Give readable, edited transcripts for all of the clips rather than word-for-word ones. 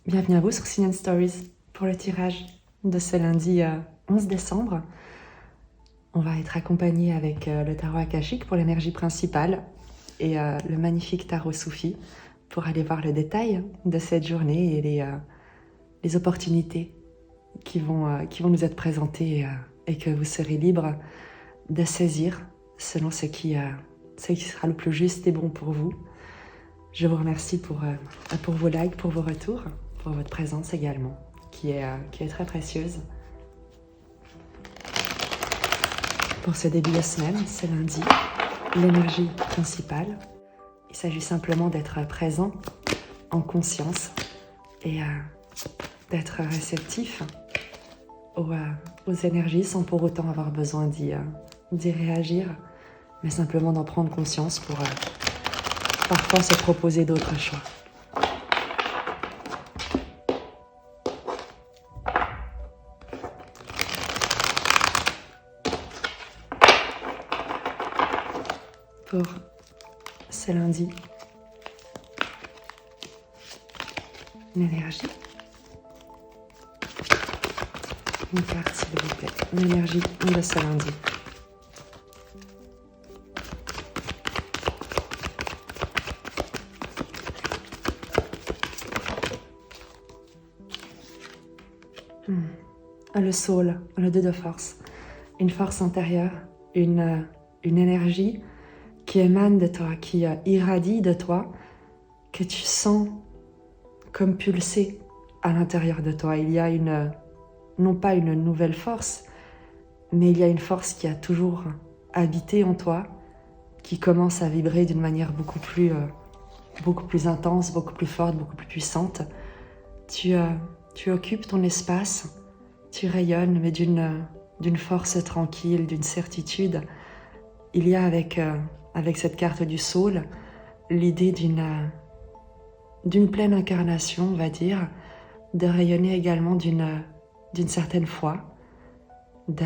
Bienvenue à vous sur Sign & Stories pour le tirage de ce lundi 11 décembre. On va être accompagné avec le tarot akashique pour l'énergie principale et le magnifique tarot soufi pour aller voir le détail de cette journée et les opportunités qui vont nous être présentées et que vous serez libre de saisir selon ce qui sera le plus juste et bon pour vous. Je vous remercie pour vos likes, pour vos retours, pour votre présence également, qui est très précieuse. Pour ce début de semaine, c'est lundi, l'énergie principale. Il s'agit simplement d'être présent, en conscience, et d'être réceptif aux énergies sans pour autant avoir besoin d'y réagir, mais simplement d'en prendre conscience pour parfois se proposer d'autres choix. Pour ce lundi, l'énergie. Une carte s'il vous plaît. L'énergie de ce lundi. Le soul, le 2 de force. Une force intérieure, une énergie qui émane de toi, qui irradie de toi, que tu sens comme pulser à l'intérieur de toi. Il y a non pas une nouvelle force, mais il y a une force qui a toujours habité en toi, qui commence à vibrer d'une manière beaucoup plus intense, beaucoup plus forte, beaucoup plus puissante. Tu occupes ton espace, tu rayonnes, mais d'une force tranquille, d'une certitude. Il y a avec cette carte du soul, l'idée d'une pleine incarnation, on va dire, de rayonner également d'une certaine foi, de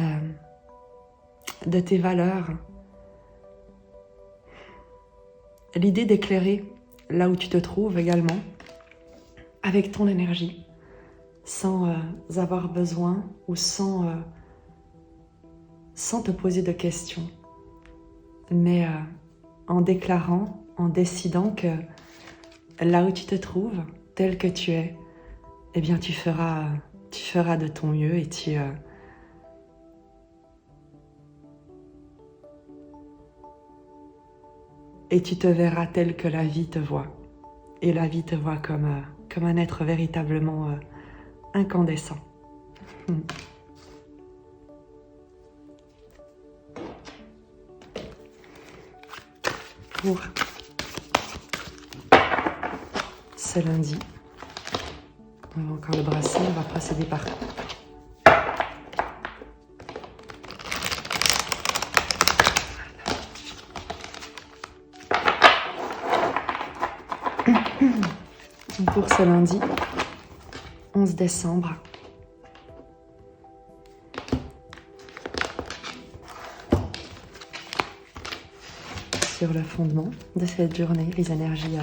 tes valeurs. L'idée d'éclairer là où tu te trouves également, avec ton énergie, sans avoir besoin ou sans te poser de questions, mais en déclarant, en décidant que là où tu te trouves, tel que tu es, eh bien tu feras de ton mieux et tu te verras tel que la vie te voit. Et la vie te voit comme un être véritablement incandescent. Pour ce lundi, on va encore le brasser, on va procéder par pour ce lundi 11 décembre. Sur le fondement de cette journée, les énergies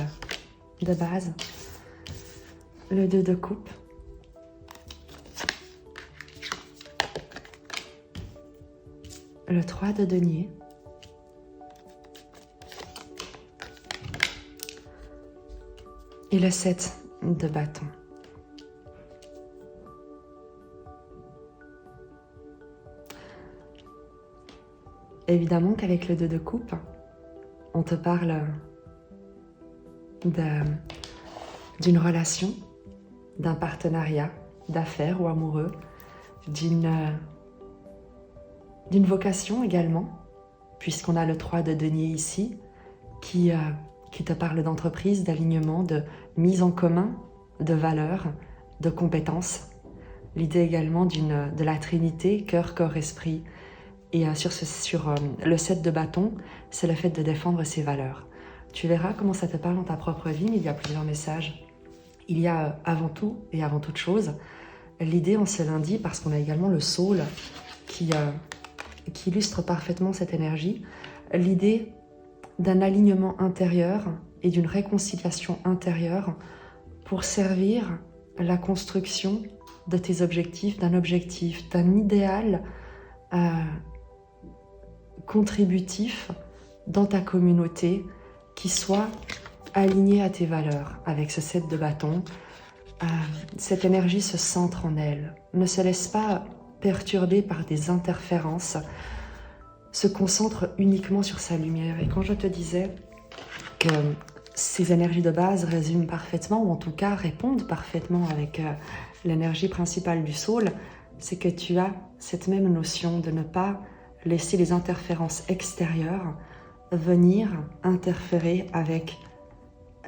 de base, le 2 de coupe, le 3 de denier, et le 7 de bâton. Évidemment qu'avec le 2 de coupe, on te parle d'une relation, d'un partenariat, d'affaires ou amoureux, d'une vocation également, puisqu'on a le 3 de denier ici, qui te parle d'entreprise, d'alignement, de mise en commun, de valeurs, de compétences. L'idée également de la Trinité, cœur, corps, esprit. Et sur le 7 de bâton, c'est le fait de défendre ses valeurs. Tu verras comment ça te parle dans ta propre vie, mais il y a plusieurs messages. Il y a avant tout et avant toute chose, l'idée en ce lundi, parce qu'on a également le soul qui illustre parfaitement cette énergie, l'idée d'un alignement intérieur et d'une réconciliation intérieure pour servir la construction de tes objectifs, d'un idéal contributif dans ta communauté qui soit aligné à tes valeurs. Avec ce 7 de bâton, cette énergie se centre en elle, ne se laisse pas perturber par des interférences, se concentre uniquement sur sa lumière. Et quand je te disais que ces énergies de base résument parfaitement, ou en tout cas répondent parfaitement avec l'énergie principale du soul, c'est que tu as cette même notion de ne pas laisser les interférences extérieures venir interférer avec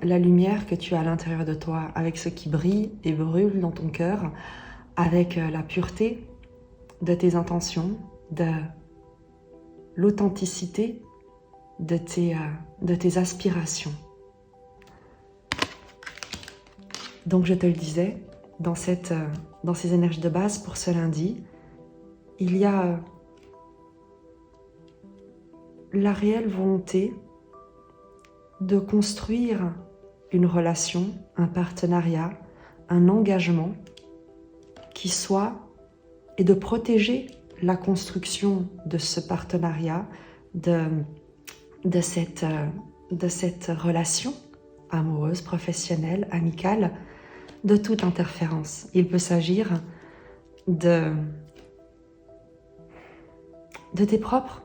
la lumière que tu as à l'intérieur de toi, avec ce qui brille et brûle dans ton cœur, avec la pureté de tes intentions, de l'authenticité de tes aspirations. Donc je te le disais, dans ces énergies de base pour ce lundi, il y a la réelle volonté de construire une relation, un partenariat, un engagement qui soit, et de protéger la construction de ce partenariat, de cette relation amoureuse, professionnelle, amicale, de toute interférence. Il peut s'agir de tes propres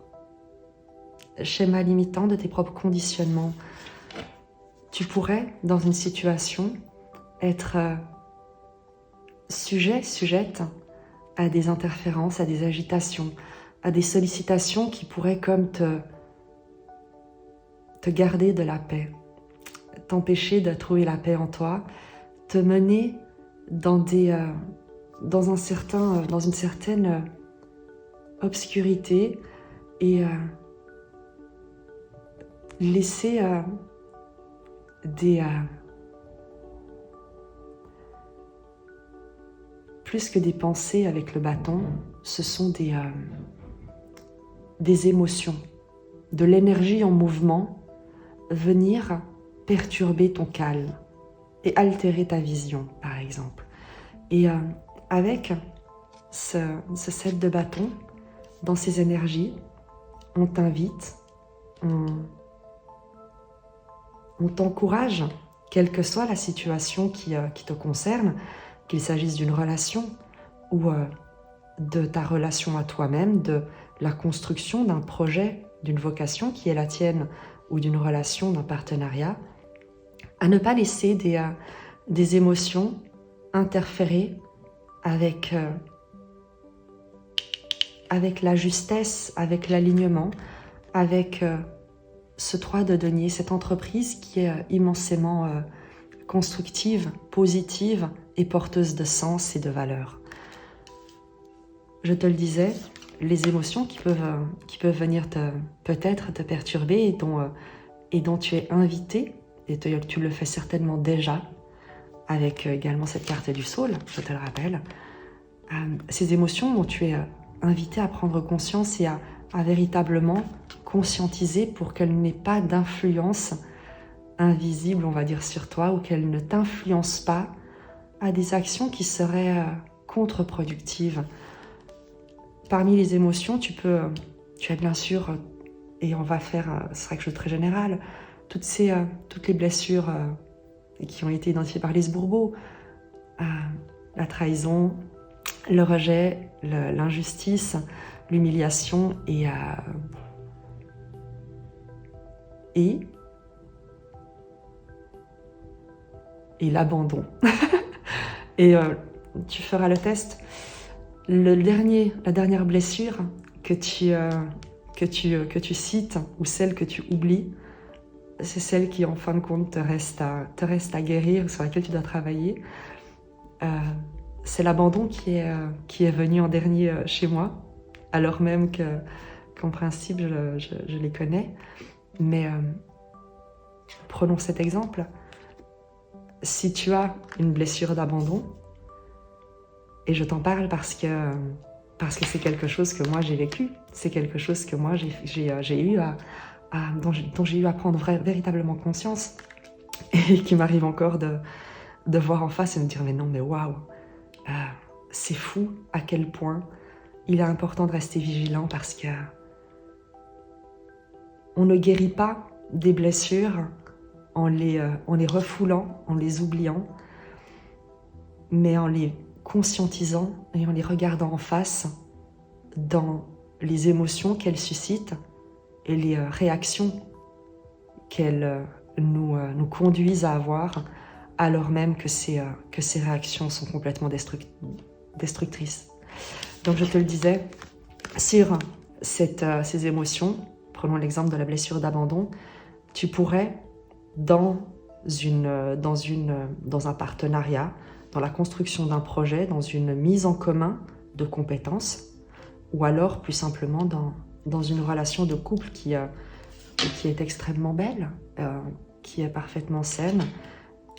schémas limitants, de tes propres conditionnements. Tu pourrais, dans une situation, être sujette à des interférences, à des agitations, à des sollicitations qui pourraient comme te garder de la paix, t'empêcher de trouver la paix en toi, te mener dans une certaine obscurité et laisser plus que des pensées avec le bâton, ce sont des émotions, de l'énergie en mouvement, venir perturber ton calme et altérer ta vision, par exemple. Et avec ce 7 de bâton, dans ces énergies, on t'invite, on t'encourage, quelle que soit la situation qui te concerne, qu'il s'agisse d'une relation ou de ta relation à toi-même, de la construction d'un projet, d'une vocation qui est la tienne ou d'une relation, d'un partenariat, à ne pas laisser des émotions interférer avec la justesse, avec l'alignement, avec ce 3 de denier, cette entreprise qui est immensément constructive, positive et porteuse de sens et de valeur. Je te le disais, les émotions qui peuvent venir peut-être te perturber et dont tu es invité, et tu le fais certainement déjà, avec également cette carte du Soul, je te le rappelle, ces émotions dont tu es invité à prendre conscience et à véritablement conscientiser pour qu'elles n'aient pas d'influence invisible, on va dire, sur toi, ou qu'elles ne t'influencent pas à des actions qui seraient contre-productives. Parmi les émotions, tu as bien sûr, et on va faire, ce sera quelque chose de très général, toutes les blessures qui ont été identifiées par Lise Bourbeau, la trahison, le rejet, l'injustice, l'humiliation et l'abandon. Et tu feras le test. La dernière blessure que tu cites ou celle que tu oublies, c'est celle qui en fin de compte te reste à guérir, sur laquelle tu dois travailler. C'est l'abandon qui est venu en dernier chez moi, alors même qu'en principe je les connais. Mais prenons cet exemple. Si tu as une blessure d'abandon, et je t'en parle parce que c'est quelque chose que moi j'ai vécu, c'est quelque chose que moi dont j'ai eu à prendre véritablement conscience et qui m'arrive encore de voir en face et me dire mais non, mais waouh, c'est fou à quel point il est important de rester vigilant parce que on ne guérit pas des blessures en les refoulant, en les oubliant, mais en les conscientisant et en les regardant en face dans les émotions qu'elles suscitent et les réactions qu'elles nous conduisent à avoir, alors même que ces réactions sont complètement destructrices. Donc je te le disais, sur ces émotions, prenons l'exemple de la blessure d'abandon, tu pourrais, dans un partenariat, dans la construction d'un projet, dans une mise en commun de compétences, ou alors plus simplement dans une relation de couple qui est extrêmement belle, qui est parfaitement saine,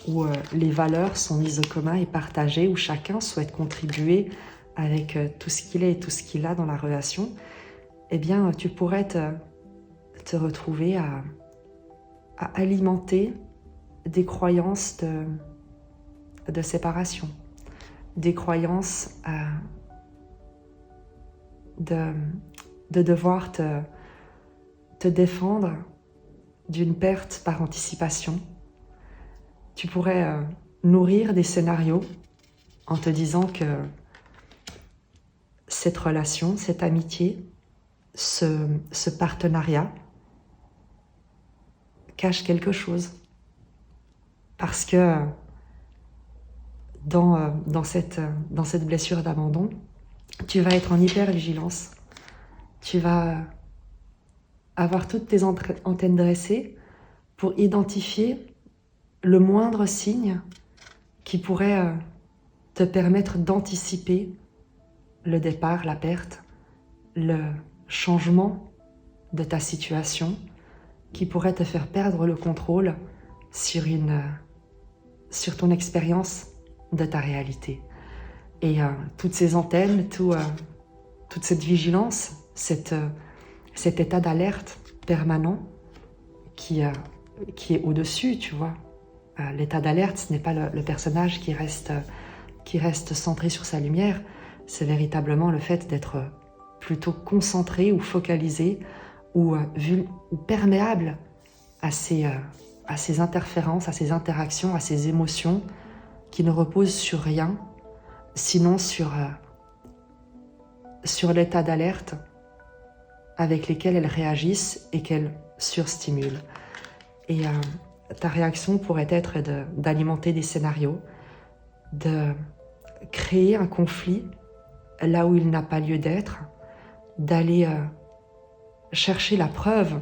où les valeurs sont mises en commun et partagées, où chacun souhaite contribuer avec tout ce qu'il est et tout ce qu'il a dans la relation, eh bien tu pourrais te retrouver à alimenter des croyances de séparation, des croyances de devoir te défendre d'une perte par anticipation. Tu pourrais nourrir des scénarios en te disant que cette relation, cette amitié, ce partenariat cache quelque chose. Parce que dans cette blessure d'abandon, tu vas être en hyper-vigilance. Tu vas avoir toutes tes antennes dressées pour identifier le moindre signe qui pourrait te permettre d'anticiper le départ, la perte, le changement de ta situation qui pourrait te faire perdre le contrôle sur ton expérience de ta réalité. Et toutes ces antennes, toute cette vigilance, cet état d'alerte permanent qui est au-dessus, tu vois. L'état d'alerte, ce n'est pas le personnage qui reste centré sur sa lumière, c'est véritablement le fait d'être plutôt concentré ou focalisé ou perméable à ces interférences, à ces interactions, à ces émotions qui ne reposent sur rien, sinon sur l'état d'alerte avec lesquels elles réagissent et qu'elles surstimulent. Et ta réaction pourrait être d'alimenter des scénarios, de créer un conflit là où il n'a pas lieu d'être, d'aller chercher la preuve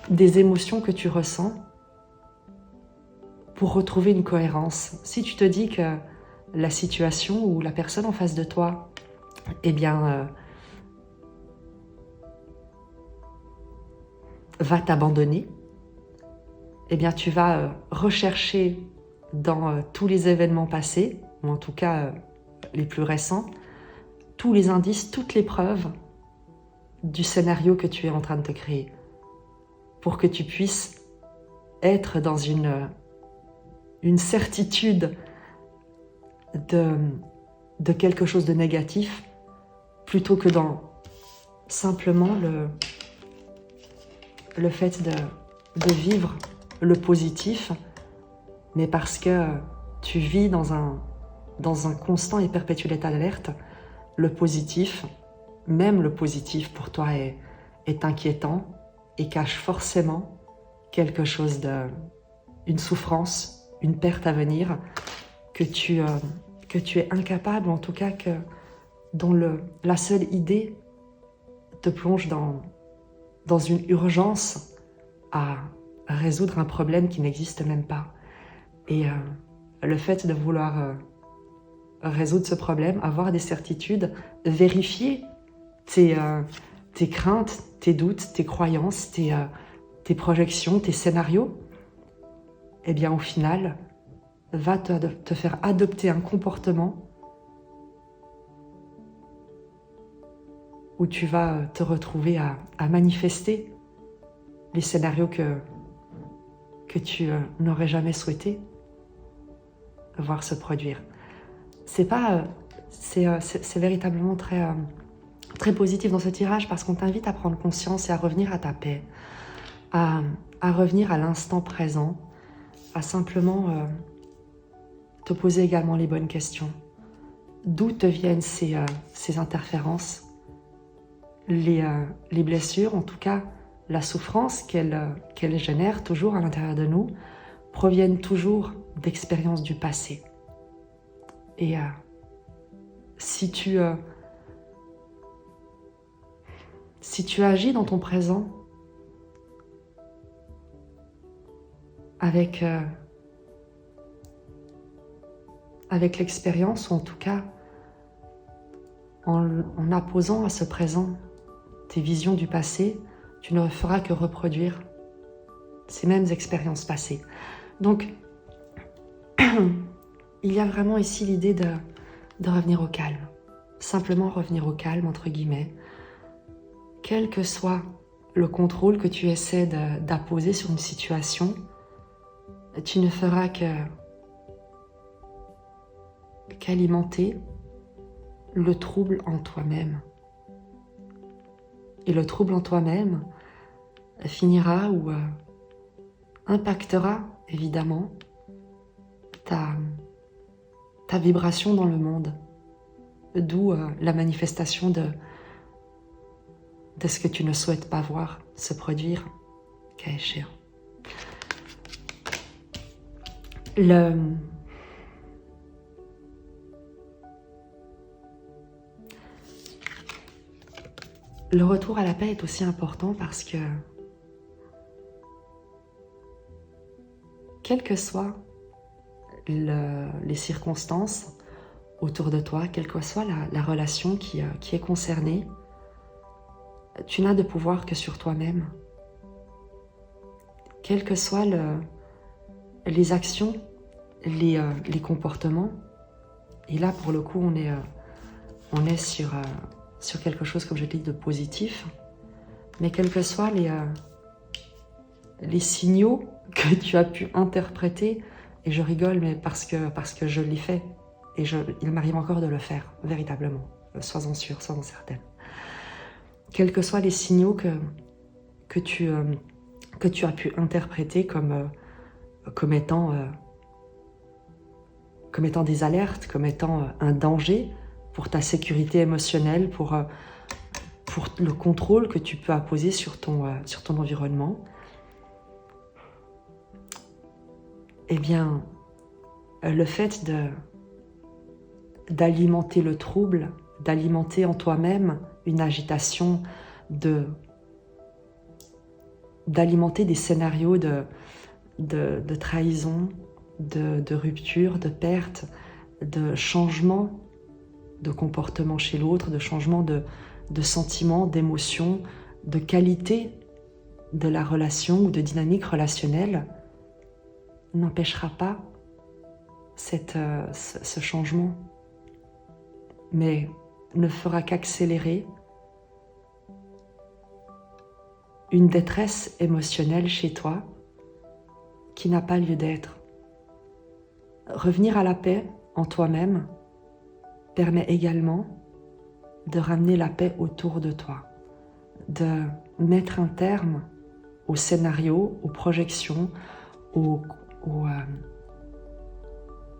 des émotions que tu ressens pour retrouver une cohérence. Si tu te dis que la situation ou la personne en face de toi, eh bien, va t'abandonner, eh bien, tu vas rechercher dans tous les événements passés, ou en tout cas les plus récents, tous les indices, toutes les preuves du scénario que tu es en train de te créer, pour que tu puisses être dans une certitude de quelque chose de négatif, plutôt que dans simplement le fait de vivre le positif, mais parce que tu vis dans un constant et perpétuel état d'alerte, le positif, même le positif pour toi est inquiétant et cache forcément quelque chose une souffrance, une perte à venir que tu es incapable, en tout cas dont la seule idée te plonge dans une urgence à résoudre un problème qui n'existe même pas. Et le fait de vouloir résoudre ce problème, avoir des certitudes, vérifier tes craintes, tes doutes, tes croyances, tes projections, tes scénarios, eh bien au final, va te faire adopter un comportement où tu vas te retrouver à manifester les scénarios que tu n'aurais jamais souhaité. voir se produire. C'est véritablement très positif dans ce tirage parce qu'on t'invite à prendre conscience et à revenir à ta paix, à revenir à l'instant présent, à simplement te poser également les bonnes questions. D'où te viennent ces interférences, les blessures, en tout cas la souffrance qu'elles génèrent toujours à l'intérieur de nous, proviennent toujours d'expériences du passé. Et si tu agis dans ton présent avec l'expérience, ou en tout cas en apposant à ce présent tes visions du passé, tu ne feras que reproduire ces mêmes expériences passées. Donc, il y a vraiment ici l'idée de revenir au calme. Simplement revenir au calme, entre guillemets. Quel que soit le contrôle que tu essaies d'apposer sur une situation, tu ne feras qu'alimenter le trouble en toi-même. Et le trouble en toi-même finira ou impactera évidemment ta vibration dans le monde, d'où la manifestation de ce que tu ne souhaites pas voir se produire, cas échéant. Le retour à la paix est aussi important parce que quelles que soient les circonstances autour de toi, quelle que soit la relation qui est concernée, tu n'as de pouvoir que sur toi-même. Quels que soient les actions, les comportements, et là pour le coup on est sur quelque chose, comme je l'ai dit, de positif, mais quels que soient les signaux que tu as pu interpréter, et je rigole, mais parce que je l'ai fait, et il m'arrive encore de le faire, véritablement, sois-en sûre, sois-en certaine. Quels que soient les signaux que tu as pu interpréter comme étant des alertes, comme étant un danger pour ta sécurité émotionnelle, pour le contrôle que tu peux apposer sur ton environnement, eh bien, le fait d'alimenter le trouble, d'alimenter en toi-même une agitation, d'alimenter des scénarios de trahison, de rupture, de perte, de changement de comportement chez l'autre, de changement de sentiments, d'émotions, de qualité de la relation ou de dynamique relationnelle, n'empêchera pas ce changement, mais ne fera qu'accélérer une détresse émotionnelle chez toi qui n'a pas lieu d'être. Revenir à la paix en toi-même permet également de ramener la paix autour de toi, de mettre un terme aux scénarios, aux projections,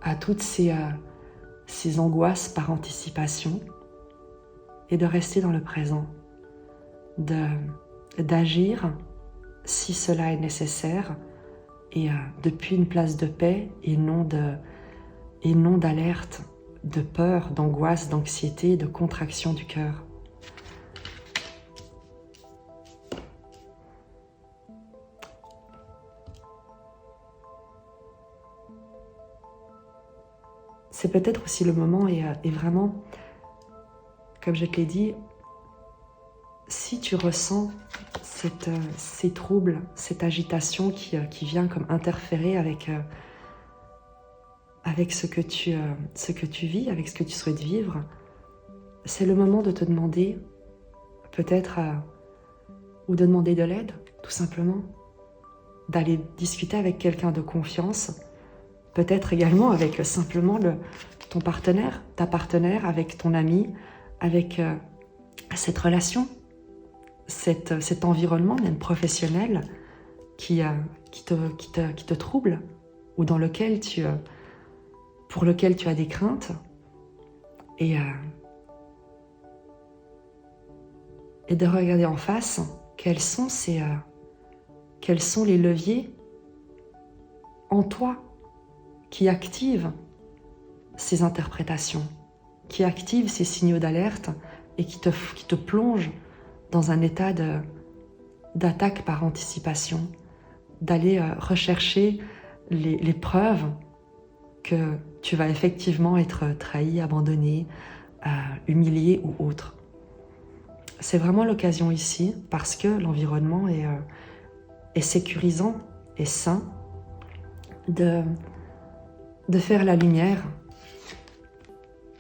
à toutes ces angoisses par anticipation, et de rester dans le présent, d'agir si cela est nécessaire, et depuis une place de paix et non d'alerte, de peur, d'angoisse, d'anxiété, de contraction du cœur. C'est peut-être aussi le moment, et vraiment, comme je te l'ai dit, si tu ressens ces troubles, cette agitation qui vient comme interférer avec ce que tu vis, avec ce que tu souhaites vivre, c'est le moment de te demander peut-être ou de demander de l'aide, tout simplement, d'aller discuter avec quelqu'un de confiance peut-être également avec simplement ton partenaire, ta partenaire, avec ton ami, avec cette relation, cet environnement même professionnel qui te trouble ou dans lequel pour lequel tu as des craintes et de regarder en face quels sont les leviers en toi qui activent ces interprétations, qui activent ces signaux d'alerte et qui te plongent dans un état d'attaque par anticipation, d'aller rechercher les preuves que tu vas effectivement être trahi, abandonné, humilié ou autre. C'est vraiment l'occasion ici, parce que l'environnement est sécurisant et sain, de faire la lumière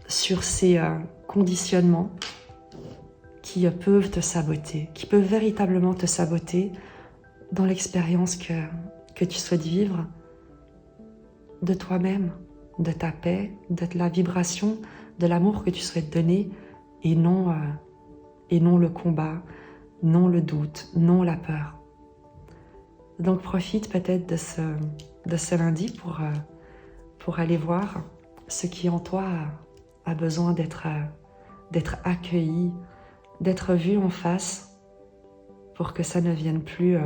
sur ces conditionnements qui peuvent te saboter, qui peuvent véritablement te saboter dans l'expérience que tu souhaites vivre de toi-même, de ta paix, de la vibration, de l'amour que tu souhaites donner et non le combat, non le doute, non la peur. Donc profite peut-être de ce lundi pour aller voir ce qui en toi a besoin d'être accueilli, d'être vu en face pour que ça ne vienne plus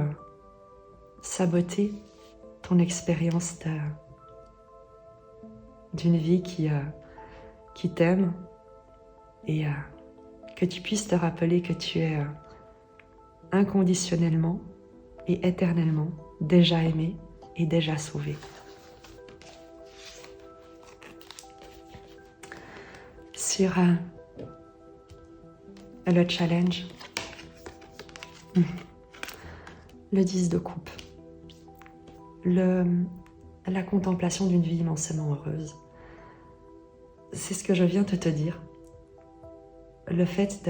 saboter ton expérience d'une vie qui t'aime et que tu puisses te rappeler que tu es inconditionnellement et éternellement déjà aimé et déjà sauvé. Sur le challenge, le 10 de coupe, la contemplation d'une vie immensément heureuse. C'est ce que je viens de te dire. Le fait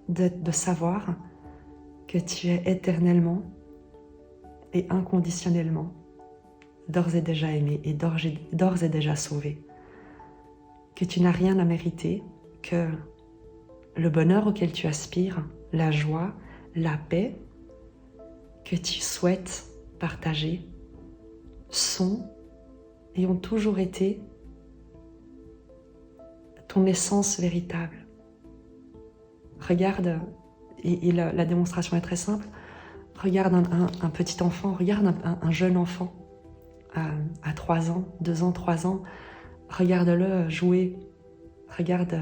de savoir que tu es éternellement et inconditionnellement d'ores et déjà aimé et d'ores et déjà sauvé. Que tu n'as rien à mériter, que le bonheur auquel tu aspires, la joie, la paix que tu souhaites partager sont et ont toujours été ton essence véritable. Regarde, et la démonstration est très simple, regarde un petit enfant, regarde un jeune enfant à 3 ans, 2 ans, 3 ans, regarde-le jouer, regarde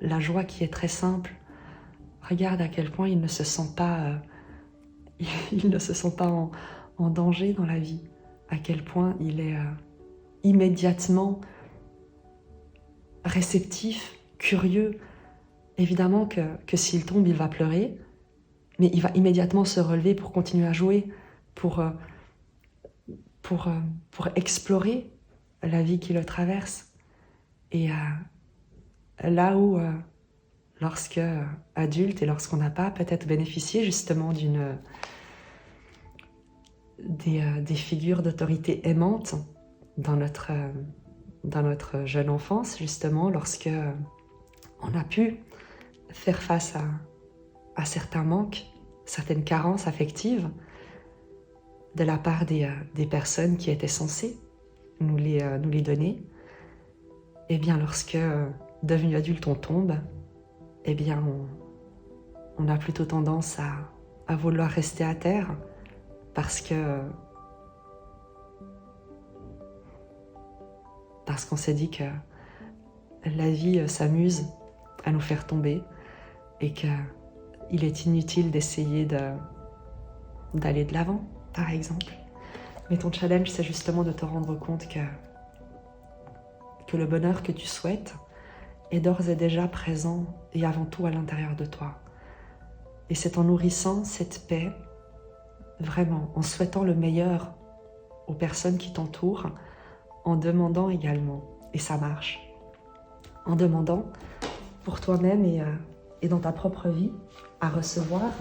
la joie qui est très simple, regarde à quel point il ne se sent pas, en danger dans la vie, à quel point il est immédiatement réceptif, curieux. Évidemment que s'il tombe, il va pleurer, mais il va immédiatement se relever pour continuer à jouer, pour explorer la vie qui le traverse. Et là où, lorsque adulte et lorsqu'on n'a pas peut-être bénéficié justement des figures d'autorité aimantes dans notre jeune enfance, justement, lorsque on a pu faire face à certains manques, certaines carences affectives de la part des personnes qui étaient censées nous les donner, eh bien lorsque, devenu adulte, on tombe, eh bien on a plutôt tendance à vouloir rester à terre parce qu'on s'est dit que la vie s'amuse à nous faire tomber et qu'il est inutile d'essayer d'aller de l'avant, par exemple. Mais ton challenge, c'est justement de te rendre compte que le bonheur que tu souhaites est d'ores et déjà présent et avant tout à l'intérieur de toi. Et c'est en nourrissant cette paix, vraiment, en souhaitant le meilleur aux personnes qui t'entourent, en demandant également, et ça marche, en demandant pour toi-même et dans ta propre vie à recevoir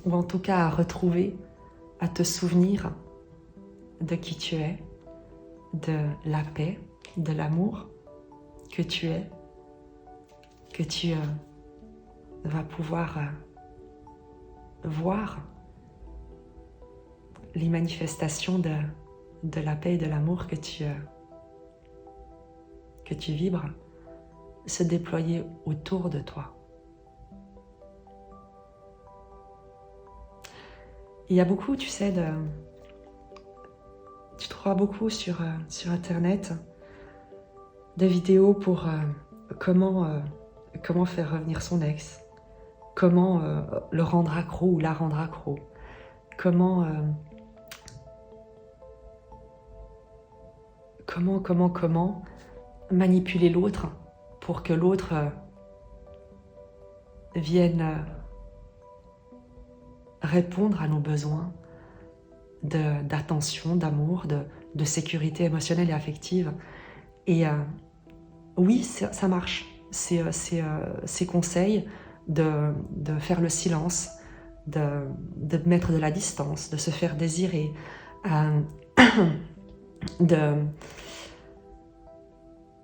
ou en tout cas à retrouver, à te souvenir de qui tu es, de la paix, de l'amour que tu es, que tu vas pouvoir voir les manifestations de la paix et de l'amour que tu vibres se déployer autour de toi. Il y a beaucoup, tu sais, tu trouveras beaucoup sur Internet de vidéos pour comment faire revenir son ex, comment le rendre accro ou la rendre accro, comment manipuler l'autre pour que l'autre vienne répondre à nos besoins d'attention, d'amour, de sécurité émotionnelle et affective. Et oui, ça marche. Ces conseils de faire le silence, de mettre de la distance, de se faire désirer,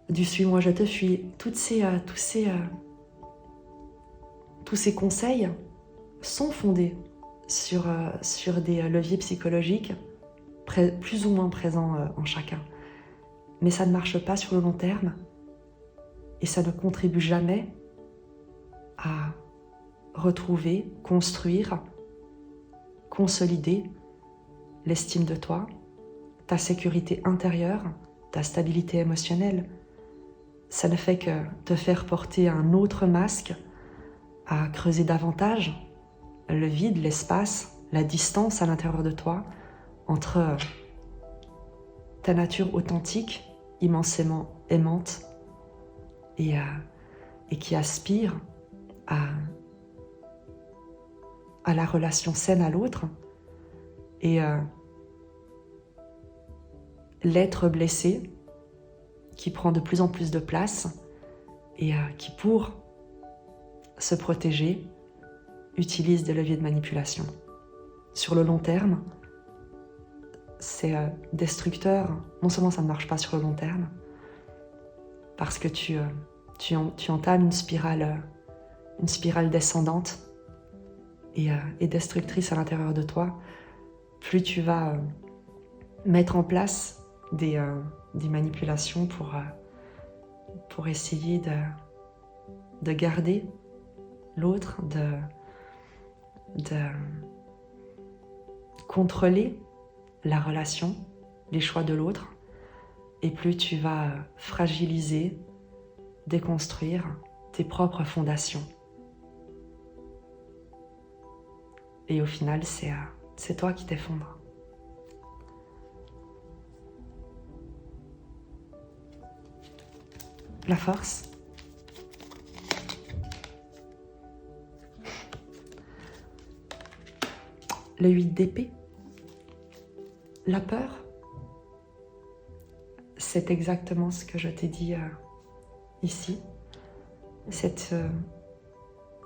du suis-moi, je te fuis, tous ces conseils sont fondés sur des leviers psychologiques plus ou moins présents en chacun. Mais ça ne marche pas sur le long terme et ça ne contribue jamais à retrouver, construire, consolider l'estime de toi, ta sécurité intérieure, ta stabilité émotionnelle. Ça ne fait que te faire porter un autre masque, à creuser davantage le vide, l'espace, la distance à l'intérieur de toi entre ta nature authentique, immensément aimante et qui aspire à la relation saine à l'autre, et l'être blessé qui prend de plus en plus de place et qui, pour se protéger, utilise des leviers de manipulation. Sur le long terme, c'est destructeur. Non seulement ça ne marche pas sur le long terme, parce que tu entames une spirale descendante et destructrice à l'intérieur de toi. Plus tu vas mettre en place des manipulations pour essayer de garder l'autre, de contrôler la relation, les choix de l'autre, et plus tu vas fragiliser, déconstruire tes propres fondations. Et au final, c'est toi qui t'effondres. La force. Le 8 d'épée. La peur. C'est exactement ce que je t'ai dit ici.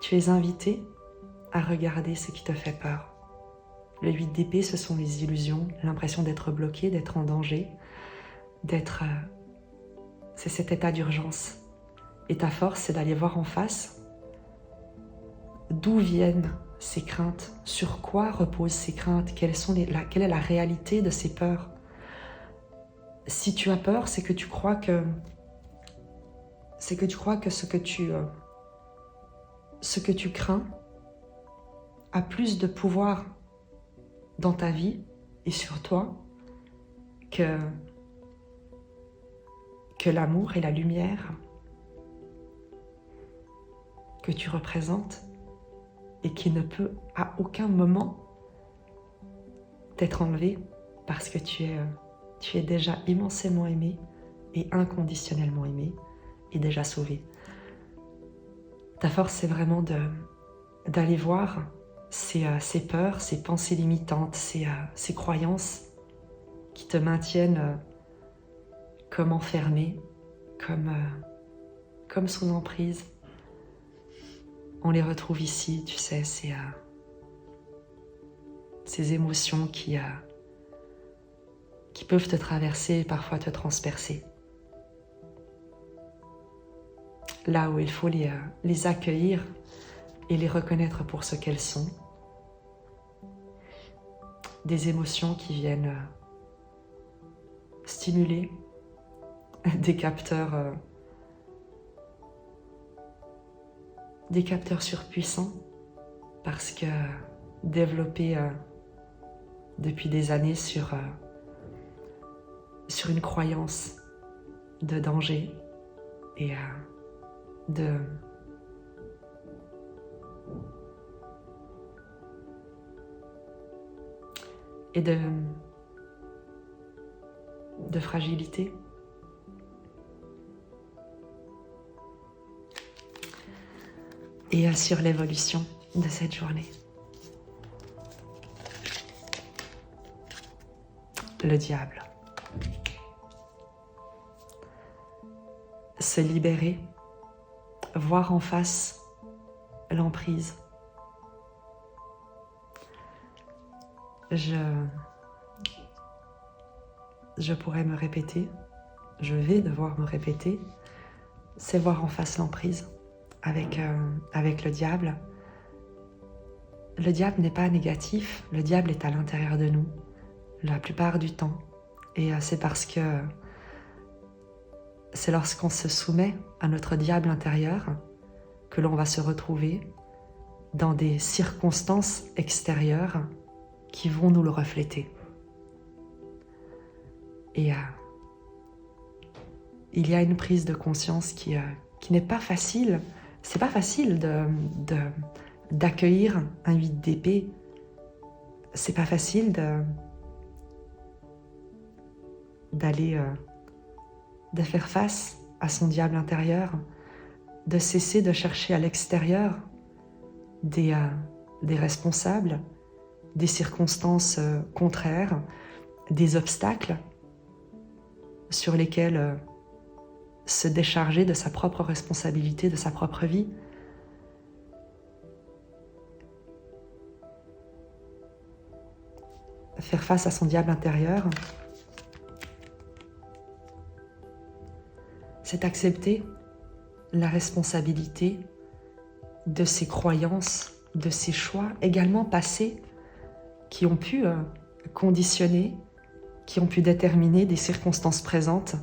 Tu es invité à regarder ce qui te fait peur. Le 8 d'épée, ce sont les illusions, l'impression d'être bloqué, d'être en danger, c'est cet état d'urgence. Et ta force, c'est d'aller voir en face d'où viennent ces craintes, sur quoi reposent ces craintes, quelle est la réalité de ces peurs. Si tu as peur, c'est que tu crois que ce que tu crains a plus de pouvoir dans ta vie et sur toi que l'amour et la lumière que tu représentes, et qui ne peut à aucun moment t'être enlevé, parce que tu es déjà immensément aimé et inconditionnellement aimé et déjà sauvé. Ta force, c'est vraiment d'aller voir ces peurs, ces pensées limitantes, ces croyances qui te maintiennent comme enfermé, comme sous emprise. On les retrouve ici, tu sais, ces émotions qui peuvent te traverser et parfois te transpercer. Là où il faut les accueillir et les reconnaître pour ce qu'elles sont. Des émotions qui viennent stimuler des capteurs surpuissants parce que développés depuis des années sur une croyance de danger et de fragilité. Et sur l'évolution de cette journée. Le diable. Se libérer, voir en face l'emprise. Je pourrais me répéter, je vais devoir me répéter, c'est voir en face l'emprise avec le diable. Le diable n'est pas négatif, le diable est à l'intérieur de nous, la plupart du temps. Et c'est parce que c'est lorsqu'on se soumet à notre diable intérieur que l'on va se retrouver dans des circonstances extérieures qui vont nous le refléter. Et il y a une prise de conscience qui n'est pas facile. C'est pas facile d'accueillir un 8 d'épée. C'est pas facile de faire face à son diable intérieur, de cesser de chercher à l'extérieur des responsables, des circonstances contraires, des obstacles sur lesquels se décharger de sa propre responsabilité, de sa propre vie. Faire face à son diable intérieur, c'est accepter la responsabilité de ses croyances, de ses choix, également passés, qui ont pu conditionner, qui ont pu déterminer des circonstances présentes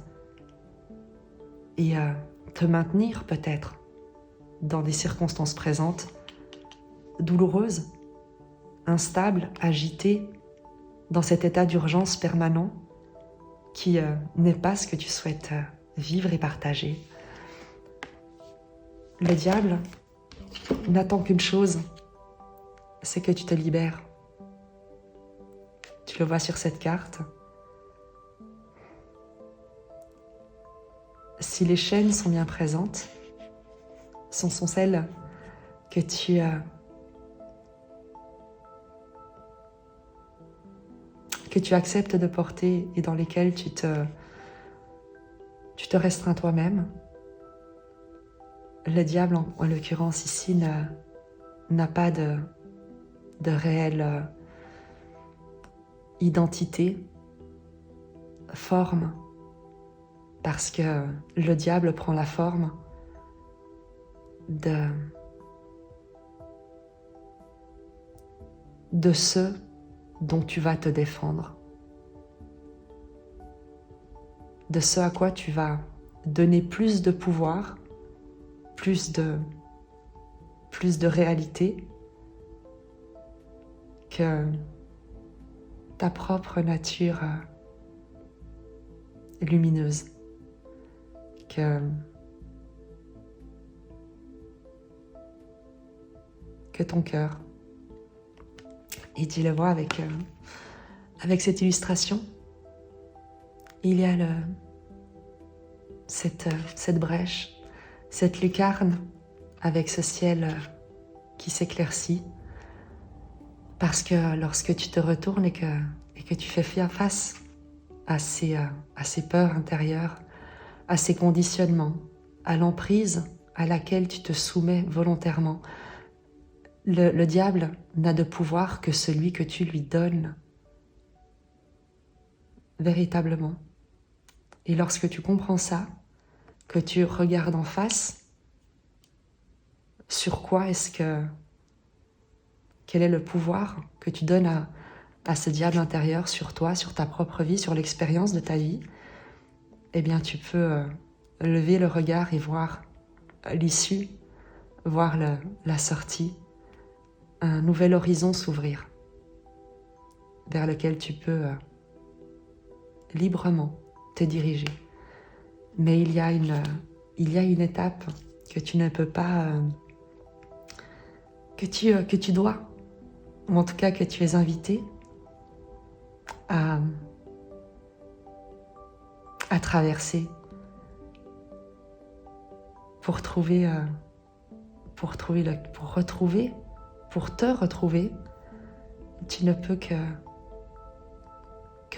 et te maintenir peut-être dans des circonstances présentes douloureuses, instables, agitées, dans cet état d'urgence permanent qui n'est pas ce que tu souhaites vivre et partager. Le diable n'attend qu'une chose, c'est que tu te libères. Tu le vois sur cette carte. Si les chaînes sont bien présentes, ce sont celles que tu acceptes de porter et dans lesquelles tu te restreins toi-même. Le diable, en l'occurrence ici, n'a pas de réelle identité, forme, parce que le diable prend la forme de ceux dont tu vas te défendre, de ce à quoi tu vas donner plus de pouvoir, plus de réalité que ta propre nature lumineuse, que ton cœur. Et tu le vois avec cette illustration, il y a cette brèche, cette lucarne avec ce ciel qui s'éclaircit. Parce que lorsque tu te retournes et que tu fais face à ces peurs intérieures, à ces conditionnements, à l'emprise à laquelle tu te soumets volontairement, Le diable n'a de pouvoir que celui que tu lui donnes véritablement. Et lorsque tu comprends ça, que tu regardes en face, sur quoi quel est le pouvoir que tu donnes à ce diable intérieur sur toi, sur ta propre vie, sur l'expérience de ta vie, eh bien tu peux lever le regard et voir l'issue, voir la sortie, un nouvel horizon s'ouvrir, vers lequel tu peux librement te diriger. Mais il y a une étape que tu ne peux pas, que tu dois, ou en tout cas que tu es invité à traverser pour te retrouver. Tu ne peux que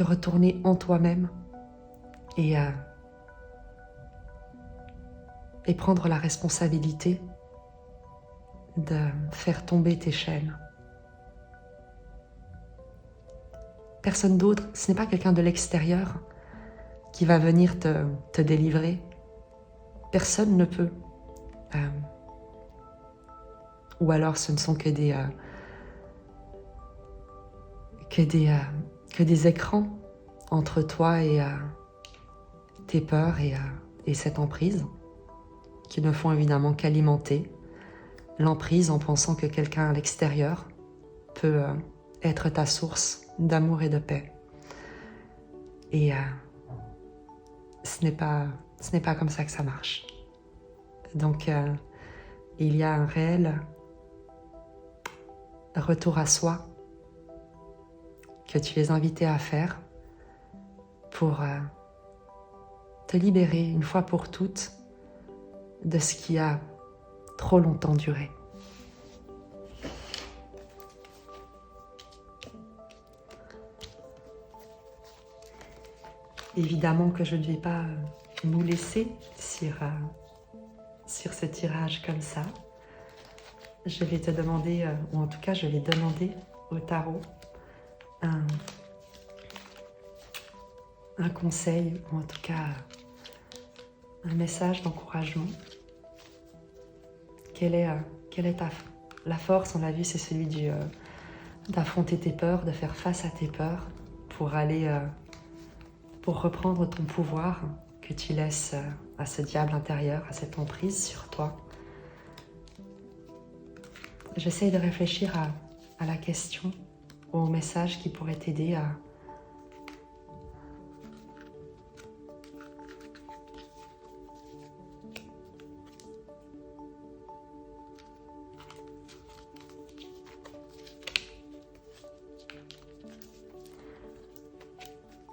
retourner en toi-même et prendre la responsabilité de faire tomber tes chaînes. Personne d'autre, ce n'est pas quelqu'un de l'extérieur qui va venir te délivrer. Personne ne peut. Ou alors ce ne sont que des écrans entre toi et tes peurs et cette emprise, qui ne font évidemment qu'alimenter l'emprise en pensant que quelqu'un à l'extérieur peut être ta source d'amour et de paix. Et ce n'est pas comme ça que ça marche. Donc il y a un réel retour à soi que tu es invité à faire pour te libérer une fois pour toutes de ce qui a trop longtemps duré. Évidemment que je ne vais pas nous laisser sur ce tirage comme ça. Je vais te demander, ou en tout cas je vais demander au tarot un conseil, ou en tout cas un message d'encouragement. Quelle est la force, on l'a vu, c'est celui d'affronter tes peurs, de faire face à tes peurs pour reprendre ton pouvoir que tu laisses à ce diable intérieur, à cette emprise sur toi. J'essaye de réfléchir à la question, au message qui pourrait t'aider à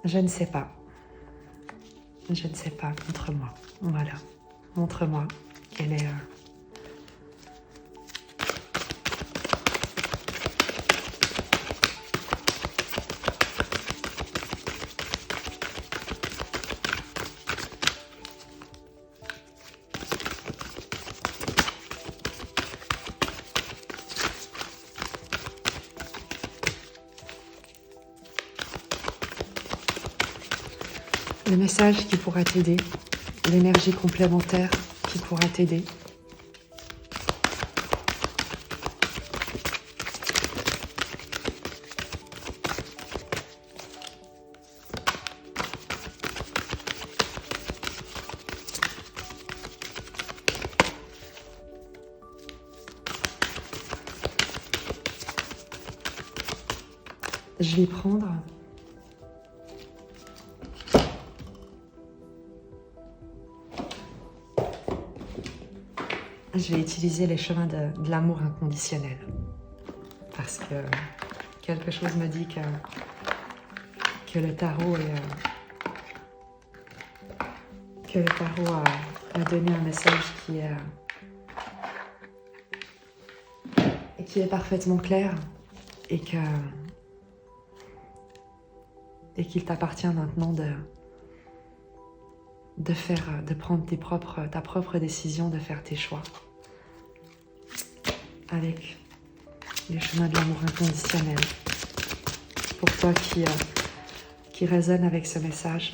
Je ne sais pas. Je ne sais pas. Montre-moi. Voilà. Montre-moi quelle est... le message qui pourra t'aider, l'énergie complémentaire qui pourra t'aider. Je vais prendre je vais utiliser les chemins de l'amour inconditionnel. Parce que quelque chose me dit que le tarot a donné un message qui est parfaitement clair et qu'il t'appartient maintenant de prendre ta propre décision, de faire tes choix avec les chemins de l'amour inconditionnel. Pour toi qui résonne avec ce message.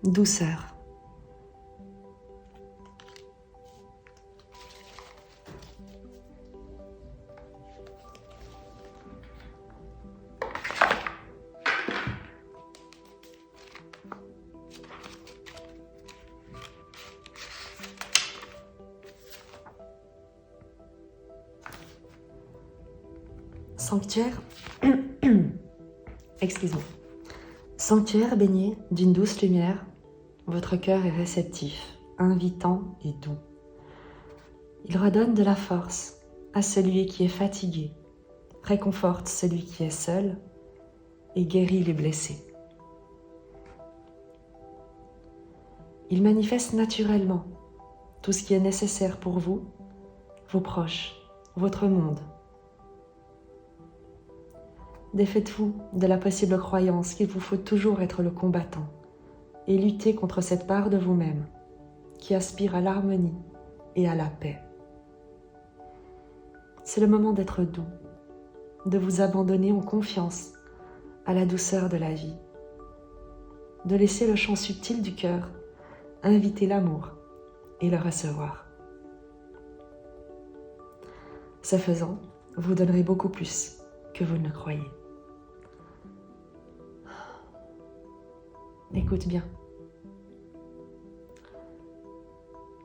Douceur. Sanctuaire. Excuse-moi. Sanctuaire baigné d'une douce lumière, votre cœur est réceptif, invitant et doux. Il redonne de la force à celui qui est fatigué, réconforte celui qui est seul et guérit les blessés. Il manifeste naturellement tout ce qui est nécessaire pour vous, vos proches, votre monde. Défaites-vous de la possible croyance qu'il vous faut toujours être le combattant et lutter contre cette part de vous-même qui aspire à l'harmonie et à la paix. C'est le moment d'être doux, de vous abandonner en confiance à la douceur de la vie, de laisser le chant subtil du cœur inviter l'amour et le recevoir. Ce faisant, vous donnerez beaucoup plus que vous ne le croyez. Écoute bien.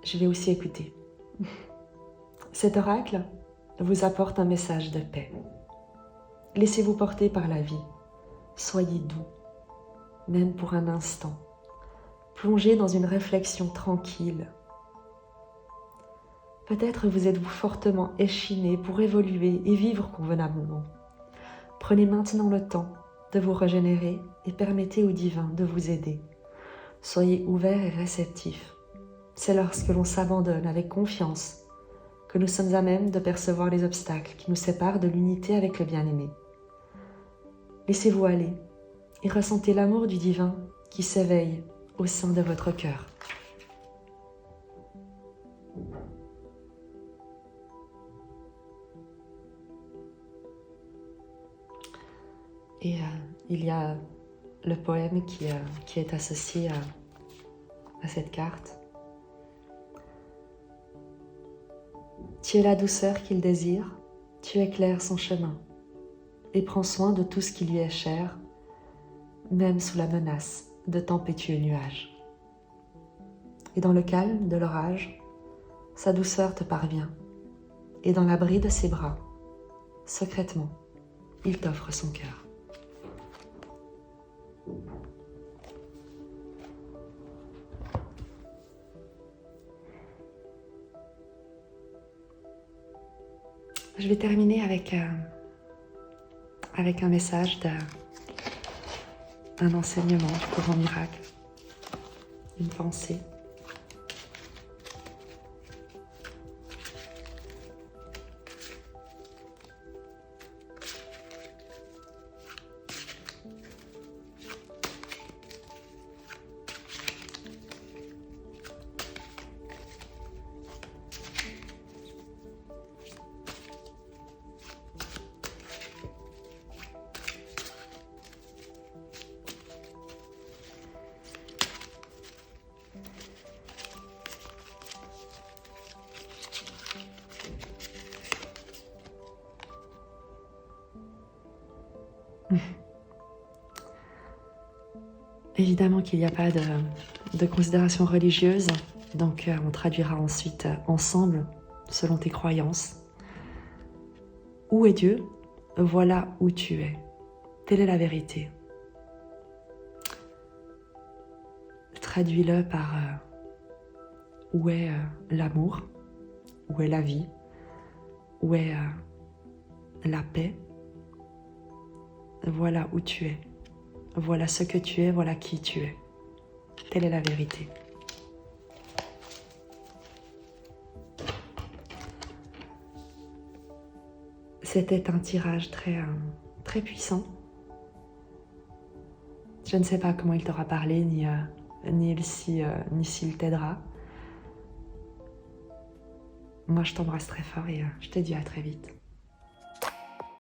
Je vais aussi écouter. Cet oracle vous apporte un message de paix. Laissez-vous porter par la vie. Soyez doux, même pour un instant. Plongez dans une réflexion tranquille. Peut-être vous êtes-vous fortement échiné pour évoluer et vivre convenablement. Prenez maintenant le temps de vous régénérer et permettez au divin de vous aider. Soyez ouvert et réceptif. C'est lorsque l'on s'abandonne avec confiance que nous sommes à même de percevoir les obstacles qui nous séparent de l'unité avec le bien-aimé. Laissez-vous aller et ressentez l'amour du divin qui s'éveille au sein de votre cœur. Et il y a le poème qui est associé à cette carte. Tu es la douceur qu'il désire, tu éclaires son chemin et prends soin de tout ce qui lui est cher, même sous la menace de tempétueux nuages. Et dans le calme de l'orage, sa douceur te parvient, et dans l'abri de ses bras, secrètement, il t'offre son cœur. Je vais terminer avec un message d'un enseignement du courant miracle, une pensée. Évidemment qu'il n'y a pas de considération religieuse, donc on traduira ensuite ensemble, selon tes croyances. Où est Dieu? Voilà où tu es. Telle est la vérité. Traduis-le par où est l'amour, où est la vie, où est la paix. Voilà où tu es. Voilà ce que tu es, voilà qui tu es. Telle est la vérité. C'était un tirage très puissant. Je ne sais pas comment il t'aura parlé, ni s'il t'aidera. Moi, je t'embrasse très fort et je te dis à très vite.